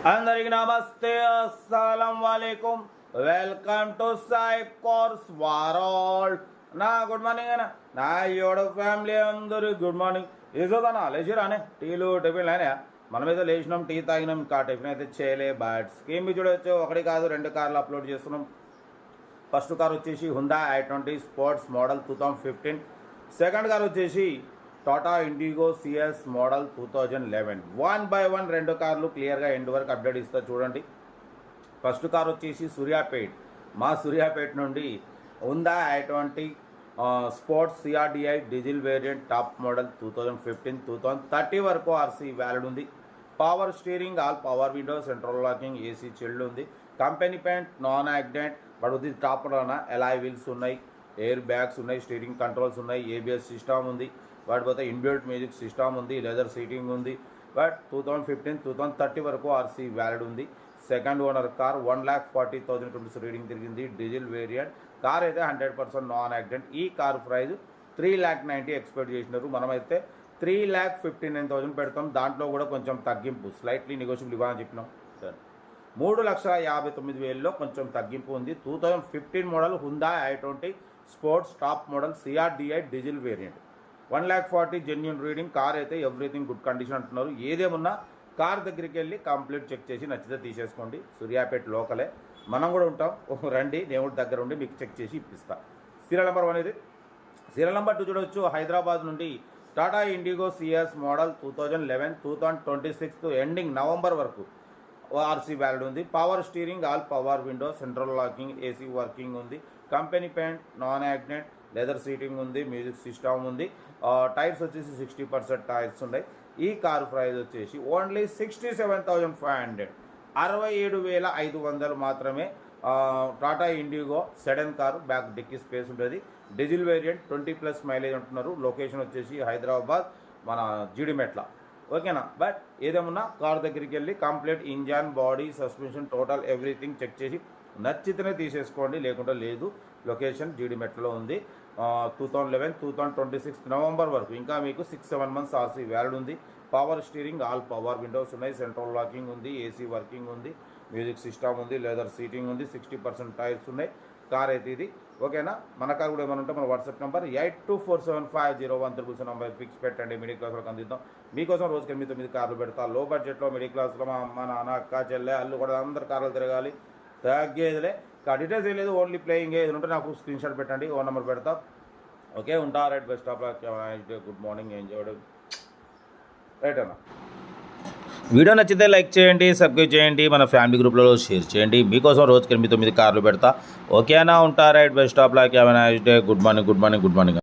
అందరికి నమస్తే, అస్సలం వాలేకుం. Welcome to Sai cars world. నా గుడ్ మార్నింగ్ అన్న, నా యోడ ఫ్యామిలీ అందరూ గుడ్ మార్నింగ్. ఏదోదన్నా లేచిరానే, టీలు టిఫిన్లు అయినా. మనమైతే లేచినాం, టీ తాగినాం, ఇంకా టిఫిన్ అయితే చేయలే. బట్ స్కీమ్ బి చూడవచ్చు, ఒకటి కాదు రెండు కార్లు అప్లోడ్ చేస్తున్నాం. ఫస్ట్ కార్ వచ్చేసి Hyundai i20 sports model 2015. Second car వచ్చేసి Tata Indigo CS model 2011. 1 by 1 రెండు కార్లు క్లియర్గా ఎండ్ వరకు అప్డేట్ ఇస్తా చూడండి. ఫస్ట్ కార్ వచ్చేసి సూర్యాపేట్, మా సూర్యాపేట్ నుండి Hyundai i20 sports CRDI diesel variant top model 2015. 2030 వరకు ఆర్సీ వ్యాలిడ్ ఉంది. Power steering, all power window, central locking, AC chilled ఉంది. Company paint, non accident. But ఇది టాప్ లోన ఎలాయ్ వీల్స్ ఉన్నాయి, ఎయిర్ బ్యాగ్స్ ఉన్నాయి, స్టీరింగ్ కంట్రోల్స్ ఉన్నాయి, ABS system ఉంది. వాటి పోతే ఇన్బిల్ట్ మ్యూజిక్ సిస్టమ్ ఉంది, లెదర్ సీటింగ్ ఉంది. బట్ 2015, 2030 వరకు ఆర్సీ వ్యాలిడ్ ఉంది. Second owner car 1,40,000 rupees reading తిరిగింది. డీజిల్ వేరియంట్ కార్ అయితే 100% నాన్ యాక్సిడెంట్. ఈ కార్ ప్రైస్ 3,90,000 ఎక్స్పెక్ట్ చేసినారు. మనమైతే 3,59,000 పెడతాం. దాంట్లో కూడా కొంచెం తగ్గింపు, స్లైట్లీ నెగోషియబుల్ ఇవ్వాలని చెప్పినాం. 3,59,000లో కొంచెం తగ్గింపు ఉంది. 2015 model Honda i20 sports top model CRDI diesel variant 1,40,000 genuine reading. Car అయితే ఎవ్రీథింగ్ గుడ్ కండిషన్ అంటున్నారు. ఏదేమున్నా కార్ దగ్గరికి వెళ్ళి కంప్లీట్ చెక్ చేసి నచ్చితే తీసేసుకోండి. సూర్యాపేట లోకలే, మనం కూడా ఉంటాం. రండి, దేవుడి దగ్గర ఉండి మీకు చెక్ చేసి ఇప్పిస్తా. సీరియల్ నెంబర్ 1 ఇది. సీరియల్ నెంబర్ 2 చూడవచ్చు. హైదరాబాద్ నుండి Tata Indigo CS model 2011. 2026 ending November వరకు ఆర్సీ వ్యాలిడ్ ఉంది. Power steering, all power window, central locking, AC working ఉంది. Company paint, non accident, leather seating ఉంది, మ్యూజిక్ సిస్టమ్ ఉంది. టైర్స్ వచ్చేసి 60% టైర్స్ ఉన్నాయి. ఈ కారు ప్రైస్ వచ్చేసి ఓన్లీ 67,500, 67,500 మాత్రమే. Tata Indigo sedan car, back dicky space ఉంటుంది. డీజిల్ వేరియంట్ 20+ మైలేజ్ అంటున్నారు. లొకేషన్ వచ్చేసి హైదరాబాద్, మన జీడిమెట్ల. ఓకేనా? బట్ ఏదేమన్నా కార్ దగ్గరికి వెళ్ళి complete engine, body, suspension, total everything check చేసి నచ్చితేనే తీసేసుకోండి, లేకుంటే లేదు. లొకేషన్ జీడిమెట్లలో ఉంది. 2011, 2026 నవంబర్ వరకు ఇంకా మీకు 6-7 మంత్స్ ఆర్సీ వ్యాలిడ్ ఉంది. Power steering, all power Windows ఉన్నాయి, సెంట్రల్ లాకింగ్ ఉంది, ఏసీ వర్కింగ్ ఉంది, మ్యూజిక్ సిస్టమ్ ఉంది, లెదర్ సీటింగ్ ఉంది, 60% టైర్స్ ఉన్నాయి. కార్ అయితే ఇది. ఓకేనా? మన కార్ కూడా ఏమైనా ఉంటే మన వాట్సాప్ నెంబర్ 82475013 నెంబర్ ఫిక్స్ పెట్టండి. మిడిల్ క్లాస్ వాళ్ళకి అందిద్దాం. మీకోసం రోజుకి 8-9 కార్లు పెడతా. లో బడ్జెట్లో మిడిల్ క్లాస్లో మా అమ్మ, నాన్న, అక్క, చెల్లె, అల్లు కూడా అందరు కార్లు తిరగాలి. తగ్గేదిలే. డీటెయిల్స్ ఏం లేదు, ఓన్లీ ప్లేయింగ్. ఏది ఉంటే నాకు స్క్రీన్ షాట్ పెట్టండి, ఓ నెంబర్ పెడతా. ఓకే, ఉంటా. Right, best of luck, good morning, enjoy. Right అన్న. వీడియో నచ్చితే లైక్ చేయండి, సబ్స్క్రైబ్ చేయండి, మన ఫ్యామిలీ గ్రూప్లలో షేర్ చేయండి. మీకోసం రోజుకి 8-9 కార్లు పెడతా. ఓకేనా? ఉంటా. Right, best of luck, good morning, good morning, good morning.